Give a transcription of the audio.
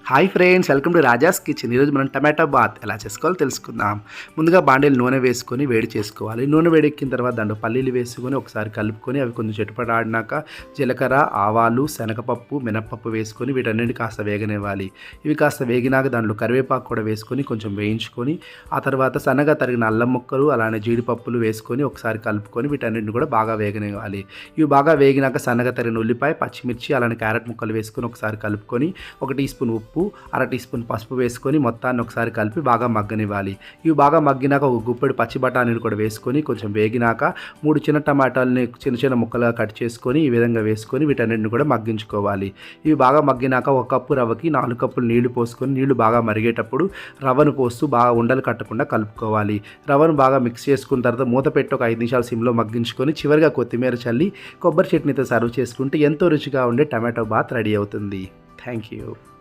Hi friends, welcome to Raja's kitchen. ఈరోజు మనం టమాటా bath ఎలా చేసుకోవాలో తెలుసుకుందాం. ముందుగా బాండీలో నూనె వేసుకొని వేడి చేసుకోవాలి. నూనె వేడెక్కిన తర్వాత దాంట్లో పల్లీలు వేసుకొని ఒకసారి కలుపుకొని అవి కొంచెం చిటపటాడినాక జీలకర్ర, ఆవాలు, శనగపప్పు, మినప్పప్పు వేసుకొని వీటన్నిటిని కాస్త వేగనివ్వాలి. ఇవి కాస్త వేగినాక దాంట్లో కరివేపాకు కూడా వేసుకొని కొంచెం వేయించుకొని ఆ తర్వాత సన్నగా తరిగిన అల్లం ముక్కలు అలానే జీడిపప్పులు వేసుకొని ఒకసారి కలుపుకొని వీటన్నిటిని కూడా బాగా వేగనివ్వాలి. ఇవి బాగా వేగినాక సన్నగా తరిగిన ఉల్లిపాయ, పచ్చిమిర్చి అలానే క్యారెట్ ముక్కలు వేసుకొని ఒకసారి కలుపుకొని 1 టీ స్పూన్ ఉప్పు, అర టీ స్పూన్ పసుపు వేసుకొని మొత్తాన్ని ఒకసారి కలిపి బాగా మగ్గనివ్వాలి. ఇవి బాగా మగ్గినాక ఒక గుప్పెడు పచ్చి బఠానీలు కూడా వేసుకొని కొంచెం వేగినాక 3 చిన్న టమాటాలని చిన్న చిన్న ముక్కలుగా కట్ చేసుకొని ఈ విధంగా వేసుకొని వీటన్నిటిని కూడా మగ్గించుకోవాలి. ఇవి బాగా మగ్గినాక 1 కప్పు రవ్వకి 4 కప్పులు నీళ్లు పోసుకొని నీళ్లు బాగా మరిగేటప్పుడు రవ్వను పోస్తూ బాగా ఉండలు కట్టకుండా కలుపుకోవాలి. రవ్వను బాగా మిక్స్ చేసుకున్న తర్వాత మూత పెట్టి ఒక 5 నిమిషాలు సిమ్లో మగ్గించుకొని చివరిగా కొత్తిమీర చల్లి కొబ్బరి చట్నీతో సర్వ్ చేసుకుంటే ఎంతో రుచిగా ఉండే టమాటో బాత్ రెడీ అవుతుంది. Thank you.